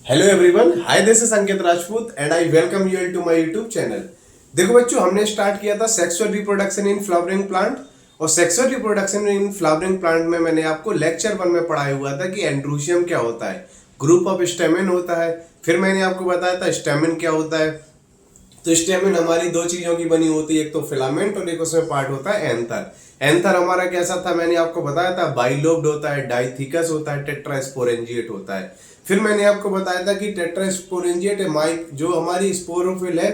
Hello everyone, hi this is Ankit Rajput and I welcome you all to my YouTube channel. देखो बच्चों, हमने start किया था sexual reproduction in flowering plant. और sexual reproduction in flowering plant में मैंने आपको लेक्चर 1 में पढ़ाया हुआ था कि एंड्रोशियम क्या होता है, ग्रुप ऑफ स्टेमेन होता है। फिर मैंने आपको बताया था स्टेमेन क्या होता है। तो स्टेमेन हमारी दो चीजों की बनी होती है, एक तो फिलामेंट और एक उसमें पार्ट होता है एंथर। एंथर हमारा कैसा था, मैंने आपको बताया था बाइलोब्ड होता है, डाइथिकस होता है, टेट्रास्पोरेंजिएट होता है। फिर मैंने आपको बताया था कि टेट्रास्पोरेंजिएट माइक जो हमारी स्पोरोफिल है,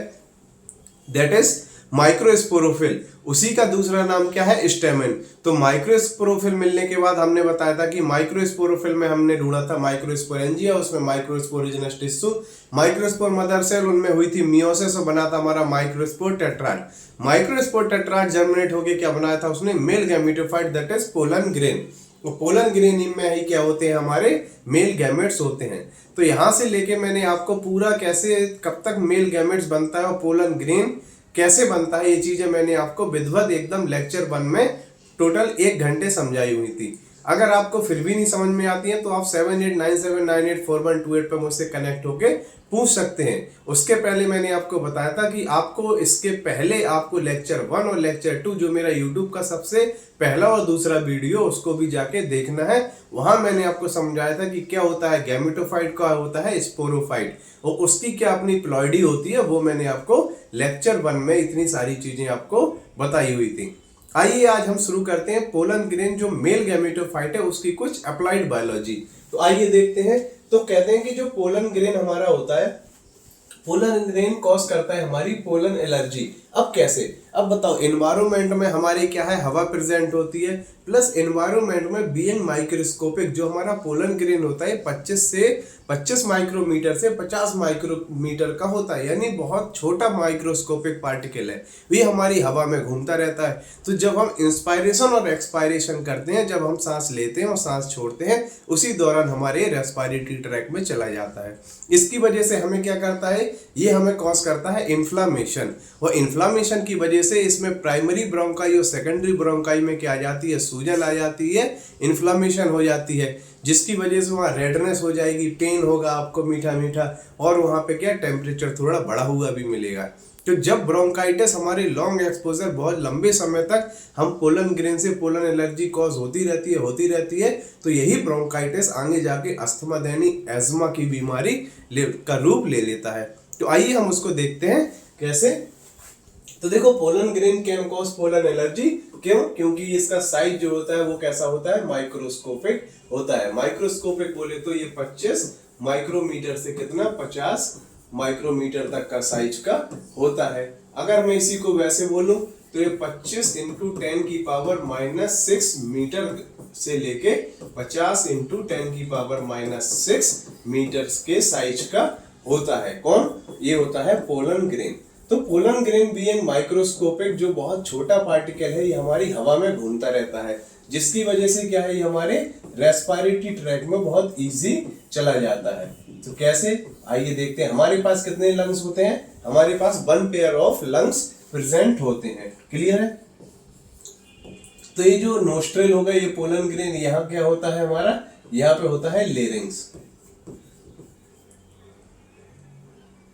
दैट इज माइक्रोस्पोरोफिल, उसी का दूसरा नाम क्या है, स्टेमेन। तो माइक्रोस्पोरोफिल मिलने के बाद हमने बताया था कि माइक्रोस्पोरोफिल में हमने ढूंढा था माइक्रोस्पोरेंजिया, उसमें माइक्रोस्पोरोजिनस टिश्यू, माइक्रोस्पोर मदर सेल, उनमें हुई थी मियोसिस और बना था हमारा microspore tetrad. Microspore tetrad germinate होके क्या बनाया था उसने, male gametophyte, that is pollen grain. तो पोलन ग्रेन में ही क्या होते हैं, हमारे मेल गैमेट्स होते हैं। तो यहां से लेके मैंने आपको पूरा कैसे कब तक मेल गैमेट्स बनता है और पोलन ग्रेन कैसे बनता है, ये चीजें मैंने आपको विधिवत एकदम लेक्चर 1 में टोटल 1 घंटे समझाई हुई थी। अगर आपको फिर भी नहीं समझ में आती है तो आप 7897984128 पर मुझसे कनेक्ट होके पूछ सकते हैं। उसके पहले मैंने आपको बताया था कि आपको इसके पहले आपको लेक्चर 1 और लेक्चर 2 जो मेरा यूट्यूब का सबसे पहला और दूसरा वीडियो, उसको भी जाके देखना है। वहां मैंने आपको समझाया था कि क्या होता है गैमेटोफाइट, क्या होता है स्पोरोफाइट, और उसकी क्या अपनी प्लॉइडी होती है, वो मैंने आपको लेक्चर 1 में इतनी सारी चीजें आपको बताई हुई थी। आइए आज हम शुरू करते हैं पोलन ग्रेन जो मेल गैमेटोफाइट है उसकी कुछ अप्लाइड बायोलॉजी। तो आइए देखते हैं। तो कहते हैं कि जो पोलन ग्रेन हमारा होता है, पोलन ग्रेन कॉज करता है हमारी पोलन एलर्जी। अब कैसे, अब बताओ, एनवायरमेंट में हमारे क्या है, हवा प्रेजेंट होती है, प्लस एनवायरमेंट में बीइंग माइक्रोस्कोपिक जो हमारा पोलन ग्रेन होता है 25 माइक्रोमीटर से 50 माइक्रोमीटर का होता है, यानी बहुत छोटा माइक्रोस्कोपिक पार्टिकल है, ये हमारी हवा में घूमता रहता है। तो जब हम इंस्पायरेशन और एक्सपायरेशन करते हैं, जब हम सांस लेते हैं और सांस छोड़ते हैं, उसी दौरान हमारे रेस्पिरेटरी ट्रैक में चला जाता है। इसकी वजह से हमें क्या करता है, ये हमें कॉज करता है इन्फ्लामेशन, और इन्फ्लामेशन की वजह से इसमें प्राइमरी ब्रोंकाई और सेकेंडरी ब्रोंकाई में क्या आ जाती है, सूजन आ जाती है, इन्फ्लामेशन हो जाती है, जिसकी वजह से वहाँ रेडनेस हो जाएगी, पेन होगा आपको मीठा मीठा, और वहाँ पे क्या टेम्परेचर थोड़ा बढ़ा हुआ भी मिलेगा। तो जब ब्रोंकाइटिस हमारे लॉन्ग एक्सपोजर बहुत लंबे समय तक हम पोलन ग्रेन से पोलन एलर्जी कॉज होती रहती है, तो यही ब्रोंकाइटिस आगे जाके अस्थमा यानी एज्मा की बीमारी का रूप ले लेता है। तो आइए हम उसको देखते हैं कैसे। तो देखो, pollen grain can cause pollen allergy, क्यों, क्योंकि इसका साइज जो होता है वो कैसा होता है, माइक्रोस्कोपिक होता है। माइक्रोस्कोपिक बोले तो ये 25 माइक्रोमीटर से कितना, 50 माइक्रोमीटर तक का साइज का होता है। अगर मैं इसी को वैसे बोलूं तो ये 25 इंटू 10 की पावर -6 मीटर से लेके 50 इंटू 10 की पावर -6 मीटर के साइज का होता है। कौन, ये होता है पोलन ग्रेन। तो पोलन ग्रेन बीइंग माइक्रोस्कोपिक, जो बहुत छोटा पार्टिकल है, ये हमारी हवा में घूमता रहता है, जिसकी वजह से क्या है, ये हमारे रेस्पिरेटरी ट्रैक में बहुत इजी चला जाता है। तो कैसे, आइए देखते हैं। हमारे पास कितने लंग्स होते हैं, हमारे पास 1 पेयर ऑफ लंग्स प्रेजेंट होते हैं। क्लियर है। तो ये जो नोस्ट्रेल होगा, ये पोलन ग्रेन, यहाँ क्या होता है हमारा, यहाँ पे होता है लेरिंग्स।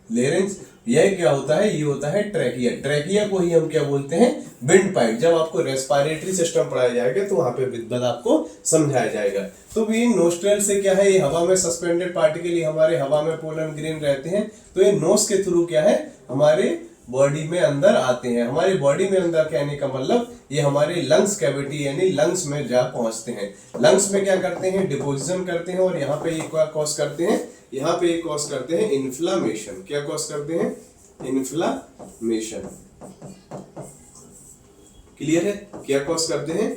लेरिंग्स, यह क्या होता है, ये होता है ट्रैकिया। ट्रैकिया को ही हम क्या बोलते हैं, विंड पाइप। जब आपको रेस्पिरेटरी सिस्टम पढ़ाया जाएगा तो वहां पे विद्वत आपको समझाया जाएगा। तो भी नोस्ट्रेल से क्या है, ये हवा में सस्पेंडेड पार्टिकल, ये हमारे हवा में पोलन ग्रेन रहते हैं। तो ये नोस के थ्रू क्या है, हमारे बॉडी में अंदर आते हैं। हमारी बॉडी में अंदर कहने का मतलब ये हमारे लंग्स कैविटी यानी लंग्स में जा पहुंचते हैं। लंग्स में क्या करते हैं, डिपोजिशन करते हैं, और यहाँ पे ये क्या कॉज करते हैं, यहाँ पे एक कॉज करते हैं इन्फ्लामेशन। क्या कॉज करते हैं, इन्फ्लामेशन। क्लियर है, क्या कॉज करते हैं,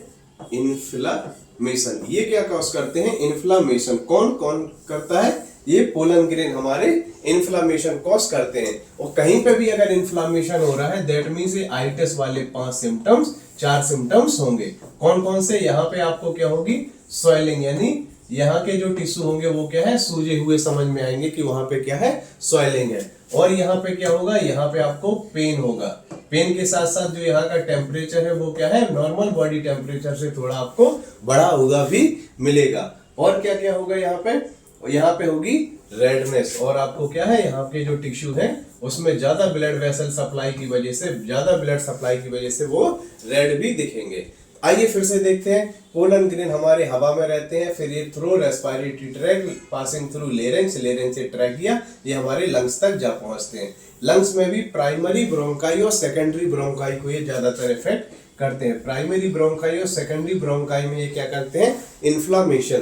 इन्फ्लामेशन। ये क्या कॉज करते हैं, इन्फ्लामेशन। कौन कौन करता है, ये पोलन ग्रेन हमारे इन्फ्लामेशन कॉज करते हैं। और कहीं पे भी अगर इन्फ्लामेशन हो रहा है, दैट मीन्स आइटिस वाले 4 सिम्टम्स होंगे। कौन कौन से, यहाँ पे आपको क्या होगी, स्वेलिंग, यानी यहाँ के जो टिश्यू होंगे वो क्या है, सूजे हुए समझ में आएंगे कि वहां पे क्या है, स्वेलिंग है। और यहाँ पे क्या होगा, यहाँ पे आपको पेन होगा। पेन के साथ साथ जो यहाँ का टेम्परेचर है वो क्या है, नॉर्मल बॉडी टेम्परेचर से थोड़ा आपको बढ़ा हुआ भी मिलेगा। और क्या क्या होगा यहाँ पे, और यहाँ पे होगी रेडनेस। और आपको क्या है, यहाँ के जो टिश्यू है उसमें ज्यादा ब्लड वेसल सप्लाई की वजह से, ज्यादा ब्लड सप्लाई की वजह से वो रेड भी दिखेंगे। आइए फिर से देखते हैं। पोलन ग्रेन हमारे हवा में रहते हैं, फिर ये through respiratory tract passing through larynx, larynx से ट्रैकिया, ये हमारे लंग्स तक जा पहुंचते हैं। लंग्स में भी प्राइमरी ब्रोंकाई और सेकेंडरी ब्रोंकाई को ये ज्यादातर इफेक्ट करते हैं। प्राइमरी ब्रोंकाई और सेकेंडरी ब्रोंकाई में ये क्या करते हैं, इन्फ्लामेशन,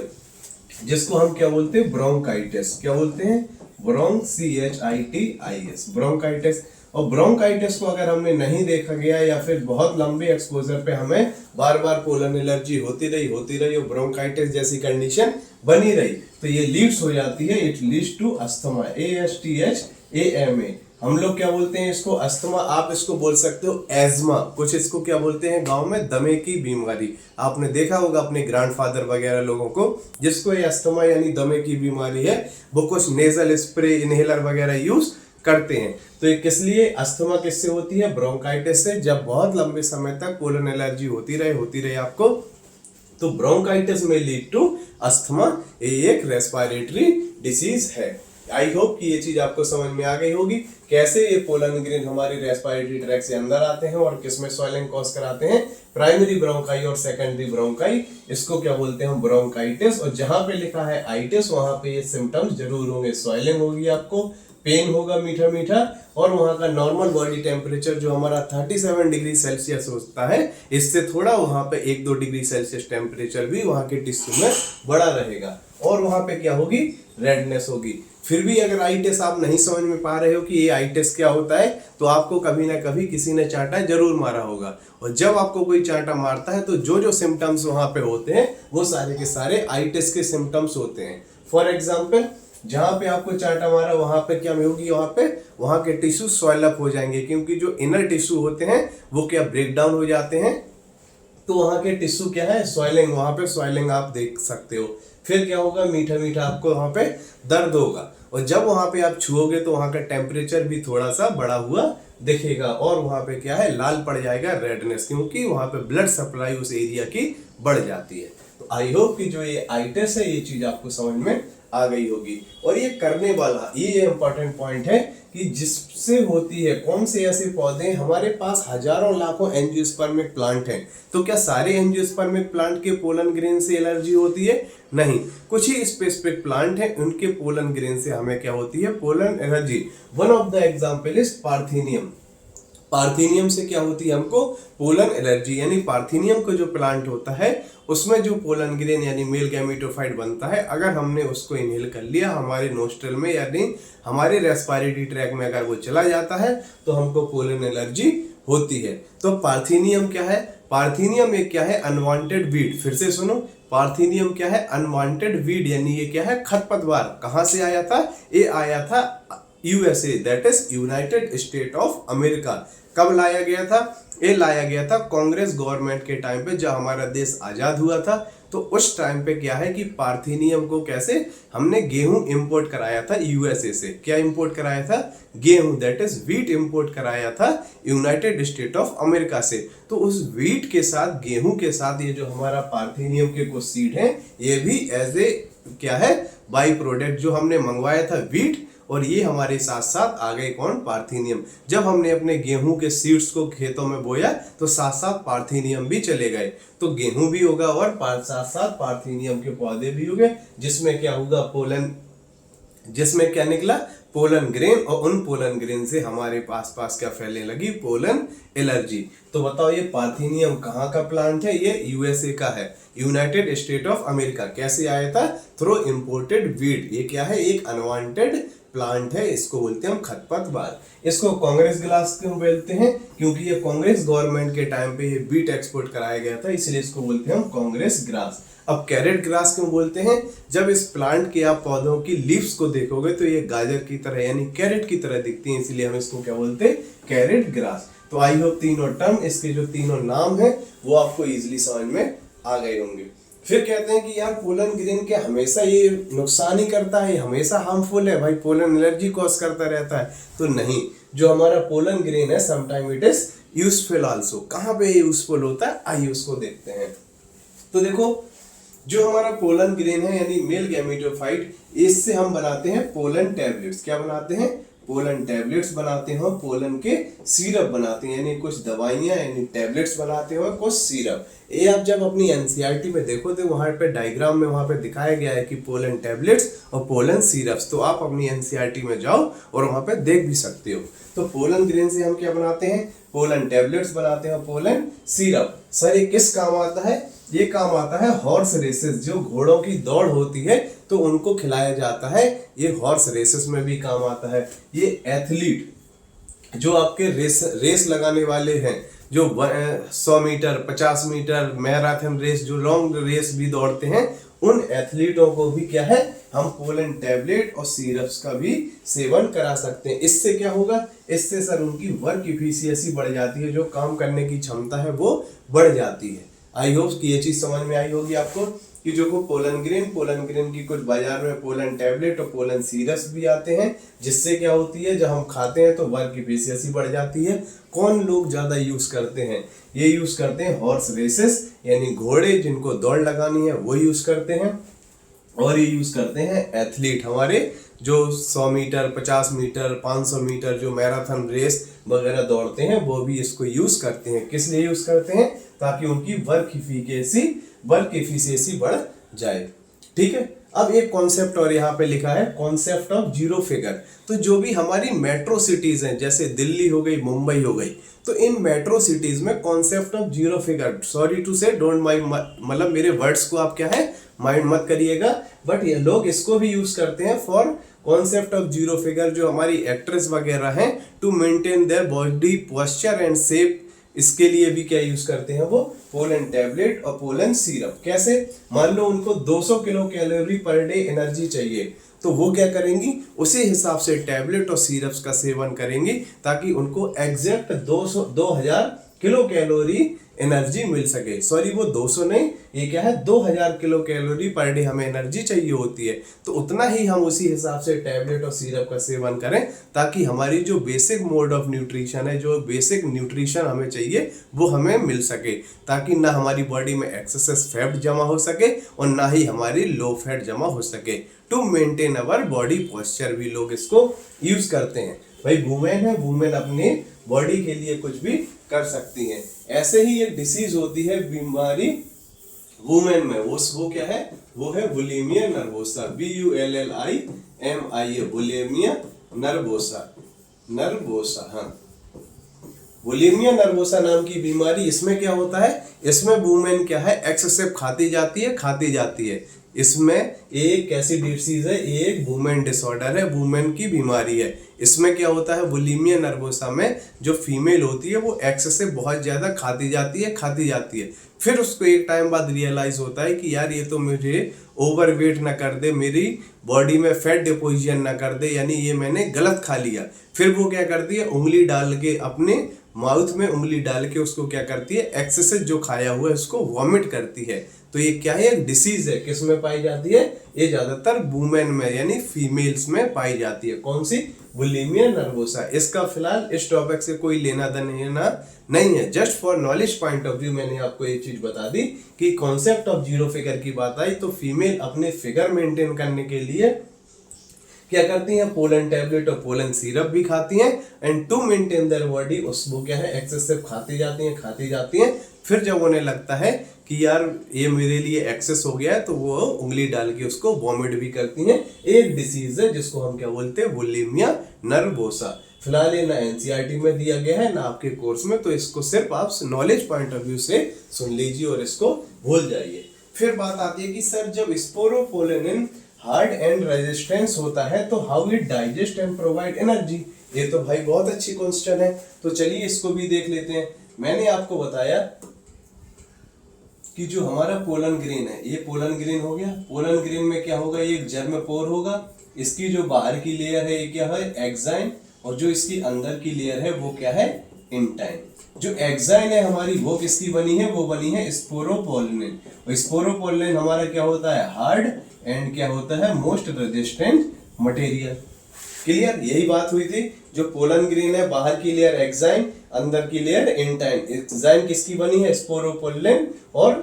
जिसको हम क्या बोलते हैं, ब्रोंकाइटिस। क्या बोलते हैं, CHITIS, ब्रोंकाइटिस। और ब्रोंकाइटिस को अगर हमने नहीं देखा गया या फिर बहुत लंबे एक्सपोजर पे हमें बार बार पोलन एलर्जी होती रही और ब्रोंकाइटिस जैसी कंडीशन बनी रही, तो ये लीड्स हो जाती है, it leads to asthma, ASTHAMA। हम लोग क्या बोलते हैं इसको, अस्थमा। आप इसको बोल सकते हो एज्मा, कुछ इसको क्या बोलते हैं गांव में, दमे की बीमारी। आपने देखा होगा अपने ग्रैंडफादर वगैरह लोगों को, जिसको ये अस्थमा यानी दमे की बीमारी है, वो कुछ नेजल स्प्रे, इनहेलर वगैरह यूज करते हैं। तो ये किस लिए, अस्थमा किससे होती है, ब्रोंकाइटिस से। जब बहुत लंबे समय तक पोलन एलर्जी होती रहे आपको, तो ब्रोंकाइटिस में लीड टू अस्थमा, ये एक रेस्पिरेटरी डिसीज है। आई होप कि ये चीज आपको समझ में आ गई होगी, कैसे ये पोलन ग्रेन हमारे रेस्पिरेटरी ट्रैक से अंदर आते हैं और किसमें स्वेलिंग कॉज कराते हैं, प्राइमरी ब्रोंकाई और सेकेंडरी ब्रोंकाई, इसको क्या बोलते हैं, ब्रोंकाइटिस। और जहां पे लिखा है आइटिस, वहां पे ये सिम्टम्स जरूर होंगे, स्वेलिंग होगी आपको, पेन होगा मीठा मीठा, और वहां का नॉर्मल बॉडी टेम्परेचर जो हमारा 37 डिग्री सेल्सियस होता है, इससे थोड़ा वहां पे 1-2 डिग्री सेल्सियस टेम्परेचर भी वहां के टिश्यू में बड़ा रहेगा। और वहां पे क्या होगी, रेडनेस होगी। फिर भी अगर आइटिस आप नहीं समझ में पा रहे हो कि ये आइटिस क्या होता है, तो आपको कभी ना कभी किसी ने चांटा जरूर मारा होगा। और जब आपको कोई चांटा मारता है तो जो जो सिम्टम्स वहां पे होते हैं वो सारे के सारे आइटिस के सिम्टम्स होते हैं। फॉर एग्जाम्पल, जहां पे आपको चांटा मारा वहां पे क्या होगी, वहां के टिश्यू स्वेल अप हो जाएंगे, क्योंकि जो इनर टिश्यू होते हैं वो क्या ब्रेक डाउन हो जाते हैं, तो वहां के टिश्यू क्या है, स्वेलिंग, वहां पे स्वेलिंग आप देख सकते हो। फिर क्या होगा, मीठा मीठा आपको वहां पे दर्द होगा, और जब वहां पे आप छुओगे तो वहां का टेम्परेचर भी थोड़ा सा बढ़ा हुआ दिखेगा, और वहां पे क्या है, लाल पड़ जाएगा, रेडनेस, क्योंकि वहां पे ब्लड सप्लाई उस एरिया की बढ़ जाती है। तो आई होप कि जो ये आइटिस है, ये चीज आपको समझ में आ गई होगी। और ये करने वाला, ये इंपॉर्टेंट पॉइंट है कि जिससे होती है, कौन से ऐसे पौधे, हमारे पास हजारों लाखों एंजियोस्पर्मिक प्लांट हैं, तो क्या सारे एंजियोस्पर्मिक प्लांट के पोलन ग्रेन से एलर्जी होती है, नहीं, कुछ ही स्पेसिफिक प्लांट हैं उनके पोलन ग्रेन से हमें क्या होती है, pollen allergy. One of the example is parthenium. Parthenium से क्या होती है हमको, पोलन एलर्जी। यानी पार्थेनियम को जो प्लांट होता है उसमें जो पोलन ग्रेन यानी मेल गैमेटोफाइट बनता है, अगर हमने उसको इनहेल कर लिया हमारे नोस्ट्रल में यानी हमारे रेस्पिरेटरी ट्रैक में अगर वो चला जाता है तो हमको पोलन एलर्जी होती है। तो पार्थेनियम क्या है, पार्थेनियम एक क्या है, अनवांटेड वीड। फिर से सुनो, पार्थेनियम क्या है, अनवांटेड वीड, यानी ये क्या है, खरपतवार। कहां से आया था, ये आया था USA, that is United state of America. कब लाया गया था, ये लाया गया था कांग्रेस गवर्नमेंट के टाइम पे, जब हमारा देश आजाद हुआ था। तो उस टाइम पे क्या है कि पार्थेनियम को कैसे हमने गेहूं इंपोर्ट कराया था USA से। क्या इंपोर्ट कराया था, गेहूं, दैट इज व्हीट इंपोर्ट कराया था यूनाइटेड स्टेट ऑफ अमेरिका से। तो उस व्हीट के साथ, गेहूं के साथ, ये जो हमारा पार्थेनियम के कुछ सीड हैं, ये भी एज ए क्या है, बाई प्रोडक्ट जो हमने मंगवाया था व्हीट, और ये हमारे साथ साथ आ गए कौन, पार्थेनियम। जब हमने अपने गेहूं के सीड्स को खेतों में बोया तो साथ साथ पार्थेनियम भी चले गए, तो गेहूं भी होगा और साथ साथ पार्थेनियम के पौधे भी होंगे, जिसमें क्या होगा, पोलन, जिसमें क्या निकला, पोलन ग्रेन, और उन पोलन ग्रेन से हमारे पास क्या फैलने लगी, पोलन एलर्जी। तो बताओ ये पार्थेनियम कहाँ का प्लांट है, ये USA का है, यूनाइटेड स्टेट ऑफ अमेरिका। कैसे आया था, थ्रू इंपोर्टेड वीड। ये क्या है, एक अनवांटेड प्लांट है, इसको बोलते हैं हम खरपतवार। इसको कांग्रेस ग्रास क्यों बोलते हैं, क्योंकि ये कांग्रेस गवर्नमेंट के टाइम पे ये बीट एक्सपोर्ट कराया गया था, इसलिए इसको बोलते हैं हम कांग्रेस ग्रास। अब कैरेट ग्रास क्यों बोलते हैं, जब इस प्लांट के आप पौधों की लीव्स को देखोगे तो ये गाजर की तरह यानी कैरेट की तरह दिखती है, इसलिए हम इसको क्या बोलते हैं, कैरेट ग्रास। तो आई होप तीनों टर्म, इसके जो तीनों नाम है वो आपको इजिली समझ में आ गए होंगे। फिर कहते हैं कि यार पोलन ग्रेन के हमेशा ये नुकसान ही करता है, हमेशा हार्मफुल है भाई, पोलन एलर्जी कॉज करता रहता है, तो नहीं, जो हमारा पोलन ग्रेन है sometime it is useful also. कहाँ पे यूजफुल होता है, आइए उसको देखते हैं। तो देखो, जो हमारा पोलन ग्रेन है यानी मेल गैमेटोफाइट, इससे हम बनाते हैं पोलन टैबलेट्स। क्या बनाते हैं? पोलन टैबलेट्स बनाते हैं, पोलन के सिरप बनाते हैं, यानी कुछ दवाइयां यानी टैबलेट्स बनाते हैं, कुछ सिरप। ये आप जब अपनी एनसीईआरटी में देखो तो वहां पे डायग्राम में वहां पे दिखाया गया है कि पोलन टैबलेट्स और पोलन सिरप्स। तो आप अपनी एनसीईआरटी में जाओ और वहां पे देख भी सकते हो। तो पोलन ग्रेन से हम क्या बनाते हैं? पोलन टैबलेट्स बनाते हैं, पोलन सिरप। सर ये किस काम आता है? ये काम आता है हॉर्स रेसेस, जो घोड़ों की दौड़ होती है तो उनको खिलाया जाता है, ये हॉर्स रेसेस में भी काम आता है। ये एथलीट जो आपके रेस लगाने वाले हैं, जो 100 मीटर 50 मीटर मैराथन रेस, जो लॉन्ग रेस भी दौड़ते हैं, उन एथलीटों को भी क्या है, हम पोलन टैबलेट और सिरप्स का भी सेवन करा सकते हैं। इससे क्या होगा? इससे सर उनकी वर्क इफिशियंसी बढ़ जाती है, जो काम करने की क्षमता है वो बढ़ जाती है। आई होप कि ये चीज समझ में आई होगी आपको कि जो को पोलन ग्रेन की कुछ बाजार में पोलन टैबलेट और पोलन सिरप्स भी आते हैं, जिससे क्या होती है, जब हम खाते हैं तो वर्क इफिशियंसी बढ़ जाती है। कौन लोग ज्यादा यूज करते हैं? ये यूज करते हैं हॉर्स रेसेस, यानी घोड़े जिनको दौड़ लगानी है वो यूज करते हैं। और ये यूज करते हैं एथलीट, हमारे जो 100 मीटर 50 मीटर 500 मीटर जो मैराथन रेस वगैरह दौड़ते हैं, वो भी इसको यूज करते हैं। किस लिए यूज करते हैं? ताकि उनकी वर्क इफिशियंसी बढ़ जाए। ठीक है। अब एक कॉन्सेप्ट और यहाँ पे लिखा है, कॉन्सेप्ट ऑफ जीरो फिगर। तो जो भी हमारी मेट्रो सिटीज हैं, जैसे दिल्ली हो गई, मुंबई हो गई, तो इन मेट्रो सिटीज में concept of zero figure, sorry to say don't mind, मतलब मेरे वर्ड्स को आप क्या है माइंड मत करिएगा, बट ये लोग इसको भी यूज करते हैं for concept of zero figure. जो हमारी एक्ट्रेस वगैरह हैं, to maintain their body posture and shape, इसके लिए भी क्या यूज करते हैं वो पोलन टैबलेट और पोलन सिरप। कैसे? मान लो उनको 200 kilo calorie per day energy चाहिए, तो वो क्या करेंगी, उसी हिसाब से टैबलेट और सिरप्स का सेवन करेंगी, ताकि उनको एग्जैक्ट 2000 किलो कैलोरी एनर्जी मिल सके। सॉरी, वो 200 नहीं, ये क्या है 2000 किलो कैलोरी पर डे हमें एनर्जी चाहिए होती है। तो उतना ही हम उसी हिसाब से टैबलेट और सिरप का सेवन करें, ताकि हमारी जो बेसिक मोड ऑफ न्यूट्रिशन है, जो बेसिक न्यूट्रिशन हमें चाहिए, वो हमें मिल सके, ताकि ना हमारी बॉडी में एक्सेसिव फैट जमा हो सके और ना ही हमारी लो फैट जमा हो सके। To maintain our body posture भी लोग इसको यूज करते हैं। भाई वुमेन है, वुमेन अपने बॉडी के लिए कुछ भी कर सकती हैं। ऐसे ही एक डिसीज होती है, बीमारी वुमेन में, वो क्या है, वो है bulimia nervosa, BULLIMIA, bulimia nervosa. हाँ, बुलिमिया नर्वोसा नाम की बीमारी, इसमें क्या होता है, इसमें वुमेन क्या है, एक्सेसिव खाती जाती है। इसमें एक ऐसी डिसीज है, एक वुमेन डिसऑर्डर है, वुमेन की बीमारी है। इसमें क्या होता है, बुलिमिया नर्वोसा में जो फीमेल होती है वो एक्सेसिव बहुत ज्यादा खाती जाती है। फिर उसको एक टाइम बाद रियलाइज होता है कि यार ये तो मुझे ओवरवेट ना कर दे, मेरी बॉडी में फैट डिपोजिशन ना कर दे, यानी ये मैंने गलत खा लिया। फिर वो क्या करती है, उंगली डाल के, अपने माउथ में उंगली डाल के उसको क्या करती है, एक्सेसिव जो खाया हुआ है उसको वॉमिट करती है। तो ये क्या है, एक डिसीज है। किस में पाई जाती है? ये ज्यादातर वुमेन में यानी फीमेल्स में पाई जाती है। कौन सी? Bulimia nervosa. इसका फिलहाल इस टॉपिक से कोई लेना देना नहीं है, just for knowledge point of view मैंने आपको ये चीज बता दी कि कॉन्सेप्ट ऑफ जीरो फिगर की बात आई तो फीमेल अपने फिगर मेंटेन करने के लिए क्या करती हैं, पोलन टैबलेट और पोलन सिरप भी खाती हैं, and to maintain their body, उसको क्या है, एक्सेसिव खाती जाती हैं। फिर जब उन्हें लगता है कि यार ये मेरे लिए एक्सेस हो गया है, तो वो उंगली डाल के उसको वॉमिट भी करती हैं। एक डिसीज है जिसको हम क्या बोलते हैं, बुलिमिया नर्वोसा। फिलहाल ये ना एनसीईआरटी में दिया गया है ना आपके कोर्स में, तो इसको सिर्फ आप नॉलेज पॉइंट ऑफ व्यू से सुन लीजिए और इसको भूल जाइए। फिर बात आती है कि सर जब स्पोरोपोलेनिन हार्ड एंड रेजिस्टेंस होता है तो how it digest and provide energy. ये तो भाई बहुत अच्छी क्वेश्चन है, तो चलिए इसको भी देख लेते हैं। मैंने आपको बताया कि जो हमारा पोलन ग्रेन है, ये पोलन ग्रेन हो गया। पोलन ग्रेन में क्या होगा, ये एक जर्मपोर होगा। इसकी जो बाहर की लेयर है ये क्या है, एक्साइन, और जो इसकी अंदर की लेयर है वो क्या है, इंटाइन। जो एक्साइन है हमारी वो किसकी बनी है, वो बनी है स्पोरोपोलिन। और स्पोरोपोलिन हमारा क्या होता है, हार्ड एंड क्या होता है, मोस्ट रेजिस्टेंट मटेरियल। क्लियर? यही बात हुई थी। जो पोलन ग्रेन है, बाहर की लेयर एक्साइन, अंदर की लेयर इंटाइन। एक्साइन किसकी बनी है, स्पोरोपोलिन, और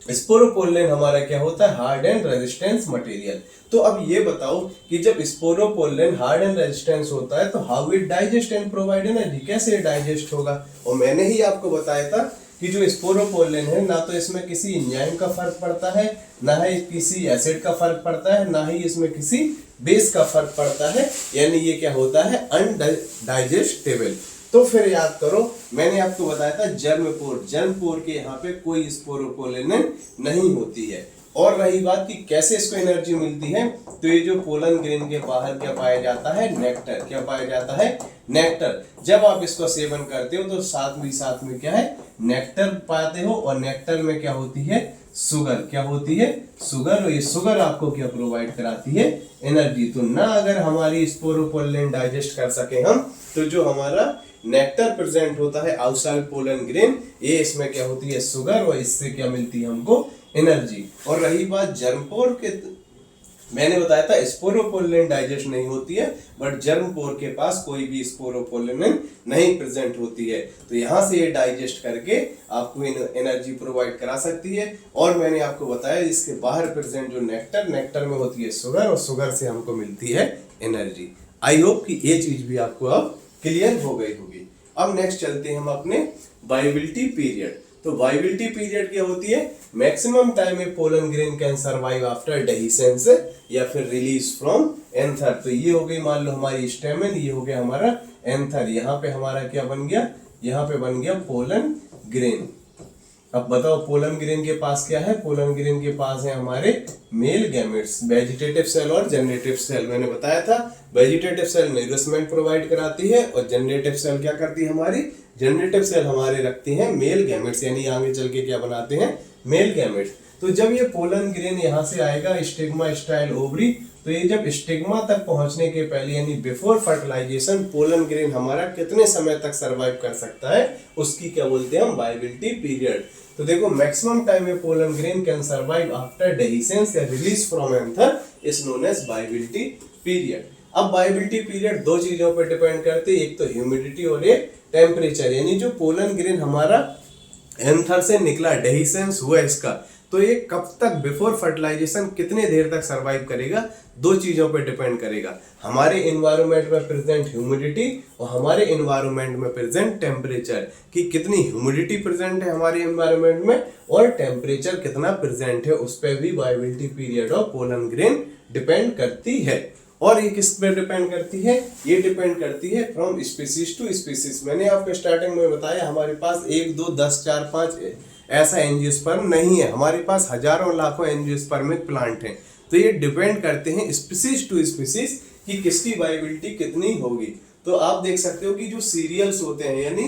स्पोरोपोलेन हमारा क्या होता है, हार्ड एंड रेजिस्टेंस मटेरियल। तो अब ये बताओ कि जब स्पोरोपोलेन हार्ड एंड रेजिस्टेंस होता है तो how it digest and provide energy, कैसे डाइजेस्ट होगा। और मैंने ही आपको बताया था कि जो स्पोरोपोलेन है ना तो इसमें किसी एंजाइम का फर्क पड़ता है, ना ही किसी एसिड का फर्क पड़ता है, ना ही इसमें किसी बेस का फर्क पड़ता है, यानी ये क्या होता है, अनडाइजेस्टेबल। तो फिर याद करो मैंने आपको बताया था जर्म पोर के यहाँ पे कोई स्पोरोपोलेन नहीं होती है। और रही बात कि कैसे इसको एनर्जी मिलती है, तो ये जो पोलन ग्रेन के बाहर क्या पाया जाता है, नेक्टर। क्या पाया जाता है, नेक्टर। जब आप इसको सेवन करते हो तो साथ में क्या है, नेक्टर पाते हो, और नेक्टर में क्या होती है, शुगर। क्या होती है, शुगर। और ये शुगर आपको क्या प्रोवाइड कराती है, एनर्जी। तो ना अगर हमारी स्पोरोपोलेन डाइजेस्ट कर सके हम, तो जो हमारा नेक्टर प्रेजेंट होता है आउटसाइड पोलन ग्रेन, ये इसमें क्या होती है, शुगर, और इससे क्या मिलती है हमको, एनर्जी। और रही बात जर्मपोर के, मैंने बताया था स्पोरोपोलेन डाइजेस्ट नहीं होती है, बट जर्मपोर के पास कोई भी स्पोरोपोलेन नहीं प्रेजेंट होती है। तो यहाँ से ये डाइजेस्ट करके आपको एनर्जी प्रोवाइड करा सकती है। और मैंने आपको बताया इसके बाहर प्रेजेंट जो नेक्टर में होती है शुगर, और शुगर से हमको मिलती है एनर्जी। आई होप कि ये चीज भी आपको अब क्लियर हो गई होगी। अब नेक्स्ट चलते हैं हम अपने वायबिलिटी पीरियड। तो वायबिलिटी पीरियड क्या होती है, maximum time a pollen grain can survive after dehiscence या फिर रिलीज फ्रॉम एंथर। तो ये हो गई मान लो हमारी स्टेमन, ये हो गया हमारा एंथर। यहाँ पे हमारा क्या बन गया, यहाँ पे बन गया पोलन ग्रेन। अब बताओ पोलन ग्रेन के पास क्या है, पोलन ग्रेन के पास है हमारे मेल गैमेट्स, वेजिटेटिव सेल और जनरेटिव सेल। मैंने बताया था वेजिटेटिव सेल नरिशमेंट प्रोवाइड कराती है, और जनरेटिव सेल क्या करती है, हमारी जनरेटिव सेल हमारे रखती हैं मेल गैमेट्स, यानी आगे चल के क्या बनाते हैं, मेल गैमेट्स। तो जब ये पोलन ग्रेन यहाँ से आएगा स्टिग्मा स्टाइल ओवरी, तो ये जब स्टिग्मा तक पहुंचने के पहले यानी बिफोर फर्टिलाइजेशन पोलन ग्रेन हमारा कितने समय तक सरवाइव कर सकता है, उसकी क्या बोलते हैं हम, वायबिलिटी पीरियड। तो देखो maximum time a pollen grain can survive after dehiscence या release from anther is known as viability period. अब वायबिलिटी पीरियड दो चीजों पर डिपेंड करती है, एक तो ह्यूमिडिटी और एक टेम्परेचर। यानी जो पोलन ग्रेन हमारा एंथर से निकला, डेहिसेंस हुआ इसका, तो ये कब तक बिफोर फर्टिलाइजेशन कितने देर तक सरवाइव करेगा, दो चीजों पर डिपेंड करेगा, हमारे एनवायरनमेंट में प्रेजेंट ह्यूमिडिटी और हमारे एनवायरनमेंट में प्रेजेंट टेम्परेचर, कि कितनी ह्यूमिडिटी प्रेजेंट है हमारे एनवायरनमेंट में और टेम्परेचर कितना प्रेजेंट है, उस पर भी viability period of pollen grain depend करती है। और ये किस पे डिपेंड करती है, ये डिपेंड करती है फ्रॉम स्पीसीज टू स्पीसीज। मैंने आपको स्टार्टिंग में बताया हमारे पास 1 2 10 4 5 ऐसा एंजियोस्पर्म नहीं है, हमारे पास हजारों लाखों एंजियोस्पर्मिक प्लांट हैं। तो ये डिपेंड करते हैं स्पीसीज टू स्पीसीज कि किसकी वायबिलिटी कितनी होगी। तो आप देख सकते हो कि जो सीरियल्स होते हैं, यानी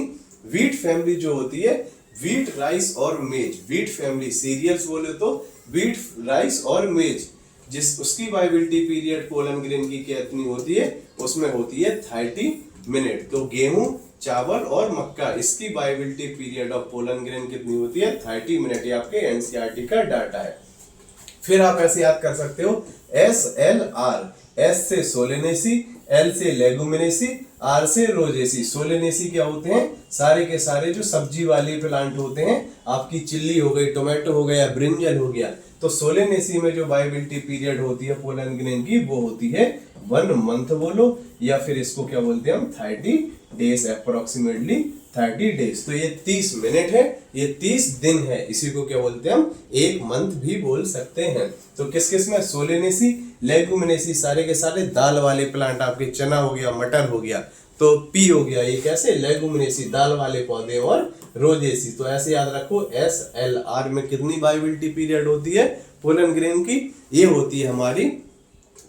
व्हीट फैमिली जो होती है, व्हीट, राइस और मेज, व्हीट फैमिली सीरियल्स बोले तो व्हीट, राइस और मेज, जिस उसकी वायबिलिटी पीरियड पोलन ग्रेन की कितनी होती है, उसमें होती है 30 मिनट। तो गेहूं, चावल और मक्का, इसकी viability period of pollen grain कितनी होती है, 30 मिनट। ये आपके एनसीईआरटी का डाटा है। फिर आप ऐसे याद कर सकते हो SLR, S से सोलेनेसी, L से लेगुमिनेसी, R से रोजेसी। सोलेनेसी क्या होते हैं, सारे के सारे जो सब्जी वाले प्लांट होते हैं, आपकी चिल्ली हो गई, टोमेटो हो गया, ब्रिंजल हो गया। तो सोलेनेसी में जो वायबिलिटी पीरियड होती है पोलन ग्रेन की, वो होती है 1 मंथ बोलो, या फिर इसको क्या बोलते हैं हम, 30 डेज, अप्रोक्सीमेटली 30 डेज। तो ये 30 मिनट है, ये 30 दिन है, इसी को क्या बोलते हैं हम, 1 मंथ भी बोल सकते हैं। तो किस किस में, सोलेनेसी, लेगुमिनेसी, सारे के सारे दाल वाले प्लांट, आपके चना हो गया, मटर हो गया, तो पी हो गया, ये कैसे, लेगुमिनेसी, दाल वाले पौधे, और रोजेसी। तो ऐसे याद रखो SLR में कितनी वायबिलिटी पीरियड होती है पोलन ग्रेन की, ये होती है हमारी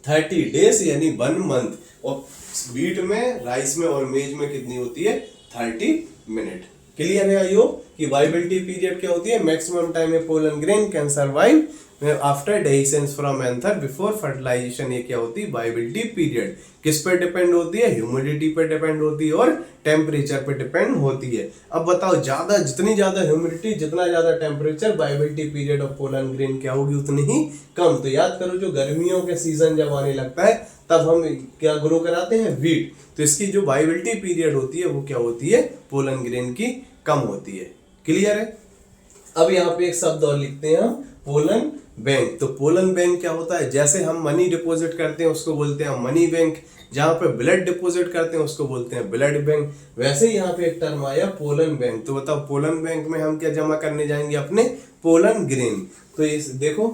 30 डेज यानी 1 मंथ। और व्हीट में, राइस में और मेज में कितनी होती है, 30 मिनट। क्लियर है आइयो कि वायबिलिटी पीरियड क्या होती है, maximum time a pollen grain can survive after dehiscence from anther before fertilization, ये क्या होती है, वायबिलिटी पीरियड। किस पे डिपेंड होती है, ह्यूमिडिटी पे डिपेंड होती है और टेम्परेचर पे डिपेंड होती है। अब बताओ ज्यादा, जितनी ज्यादा ह्यूमिडिटी, जितना ज्यादा temperature, viability period of pollen grain क्या होगी, उतनी ही कम। तो याद करो जो गर्मियों के सीजन जब आने लगता है तब हम क्या ग्रो कराते हैं, व्हीट। तो इसकी जो वायबिलिटी पीरियड होती है वो क्या होती है, पोलन ग्रेन की कम होती है। क्लियर है। अब यहाँ पे एक शब्द और लिखते हैं हम, पोलन बैंक। तो पोलन बैंक क्या होता है? जैसे हम मनी डिपॉजिट करते हैं उसको बोलते हैं मनी बैंक, जहाँ पे ब्लड डिपॉजिट करते हैं उसको बोलते हैं ब्लड बैंक। वैसे ही यहाँ पे एक टर्म आया पोलन बैंक। तो बताओ पोलन बैंक में हम क्या जमा करने जाएंगे? अपने पोलन ग्रेन। तो इस देखो,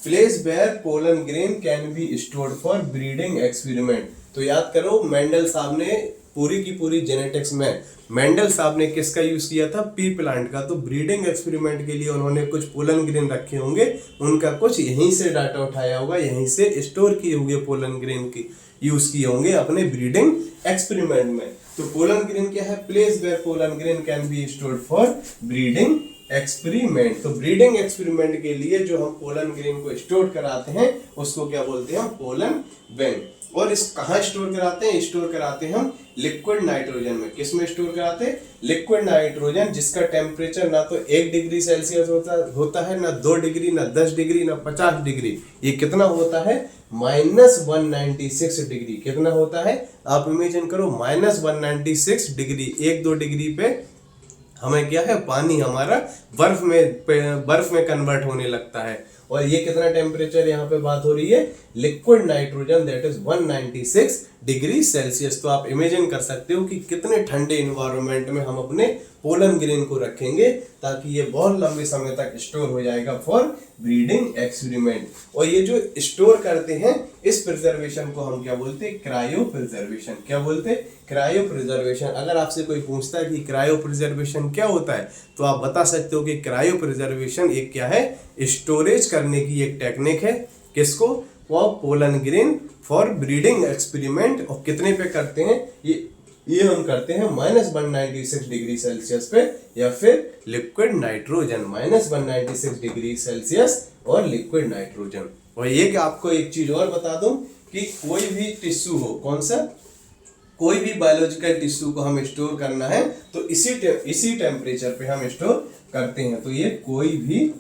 place where pollen grain can be stored for breeding experiment. तो याद करो, मेंडल साहब ने पूरी की पूरी जेनेटिक्स में मेंडल साहब ने किसका यूज किया था? पी प्लांट का। तो ब्रीडिंग एक्सपेरिमेंट के लिए उन्होंने कुछ पोलन ग्रेन रखे होंगे, उनका कुछ यहीं से डाटा उठाया होगा, यहीं से स्टोर किए होंगे पोलन ग्रेन की, यूज किए होंगे अपने ब्रीडिंग एक्सपेरिमेंट में। तो पोलन ग्रेन क्या है? Place where pollen grain can be stored for breeding experiment. तो ब्रीडिंग एक्सपेरिमेंट के लिए जो हम पोलन ग्रेन को स्टोर कराते हैं उसको क्या बोलते हैं? हम पोलन बैंक। और इस कहाँ स्टोर कराते हैं? स्टोर कराते हैं हम लिक्विड नाइट्रोजन में। किस में स्टोर कराते हैं? लिक्विड नाइट्रोजन, जिसका टेम्परेचर ना तो 1 डिग्री सेल्सियस होता है, ना 2 डिग्री, ना 10 डिग्री, ना 50 डिग्री। ये कितना होता है? -196 डिग्री। कितना होता है? आप इमेजिन करो, -196 डिग्री। 1-2 डिग्री पे हमें क्या है? पानी हमारा बर्फ में कन्वर्ट होने लगता है। और ये कितना टेम्परेचर यहाँ पे बात हो रही है? Liquid nitrogen, that is 196 degree Celsius. तो आप इमेजिन कर सकते हो कि कितने ठंडे इन्वायरमेंट में हम अपने पोलन ग्रेन को रखेंगे, ताकि ये बहुत लंबे समय तक स्टोर हो जाएगा फॉर ब्रीडिंग एक्सपेरिमेंट। और ये जो स्टोर करते हैं, इस प्रिजर्वेशन को हम क्या बोलते हैं? Cryo preservation. क्या बोलते हैं? Cryo preservation. अगर आपसे कोई पूछता है कि क्रायो प्रिजर्वेशन क्या होता है, तो आप बता सकते हो कि क्रायो प्रिजर्वेशन एक क्या है? स्टोरेज करने की एक टेक्निक है। किसको? Pollen grain for breeding experiment. और कितने पे करते हैं? ये हम करते हैं -196 डिग्री सेल्सियस पे, या फिर लिक्विड नाइट्रोजन -196 डिग्री सेल्सियस और लिक्विड नाइट्रोजन। और ये कि आपको एक चीज और बता दूं कि कोई भी टिश्यू हो, कौन सा? कोई भी बायोलॉजिकल टिश्यू को हम स्टोर करना है तो इसी टेम्परेचर पे हम स्टोर करते हैं। तो ये कोई भी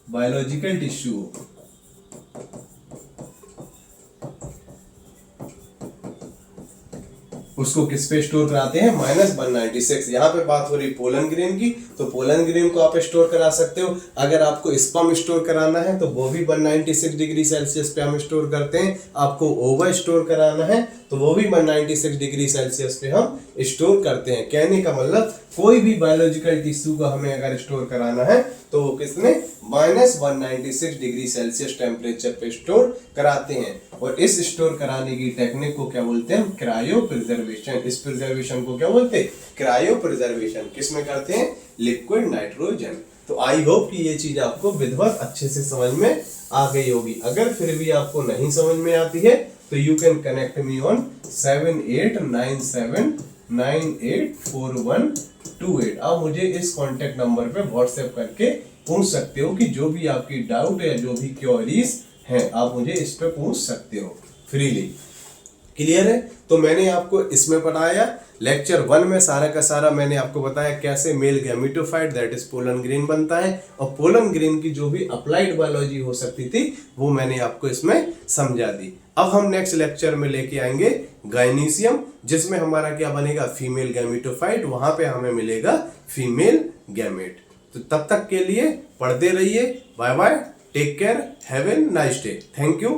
बायोलॉजिकल टिश्यू हो, उसको किस पे स्टोर कराते हैं? -196। यहाँ पे बात हो रही पोलन ग्रेन की, तो पोलन ग्रेन को आप स्टोर करा सकते हो। अगर आपको स्पर्म स्टोर कराना है तो वो भी 196 डिग्री सेल्सियस पे हम स्टोर करते हैं। आपको ओवा स्टोर कराना है तो वो भी 196 डिग्री सेल्सियस पे हम स्टोर करते हैं। कहने का मतलब, कोई भी बायोलॉजिकल टिश्यू को हमें अगर स्टोर कराना है तो वो किसने? -196 डिग्री सेल्सियस टेम्परेचर पे स्टोर कराते हैं। और इस स्टोर कराने की टेक्निक को क्या बोलते हैं? Cryo preservation. इस प्रिजर्वेशन को क्या बोलते हैं? Cryo preservation. किस में करते हैं? Liquid nitrogen. तो आई होप कि ये चीज आपको विधिवत अच्छे से समझ में आ गई होगी। अगर फिर भी आपको नहीं समझ में आती है तो you can connect me on 7897984128। आप मुझे इस कॉन्टेक्ट नंबर पे व्हाट्सएप करके पूछ सकते हो कि जो भी आपकी डाउट या जो भी क्वेरीज हैं, आप मुझे इस पे पूछ सकते हो फ्रीली। क्लियर है? तो मैंने आपको इसमें पढ़ाया लेक्चर 1 में सारा का सारा मैंने आपको बताया कैसे male gametophyte that is pollen grain बनता है, और पोलन ग्रेन की जो भी अप्लाइड बायोलॉजी हो सकती थी वो मैंने आपको इसमें समझा दी। अब हम नेक्स्ट लेक्चर में लेके आएंगे गायनीसियम, जिसमें हमारा क्या बनेगा? Female gametophyte. वहां पे हमें मिलेगा फीमेल गैमेट। तो तब तक के लिए पढ़ते रहिए। Bye bye, take care, have a nice day. Thank you.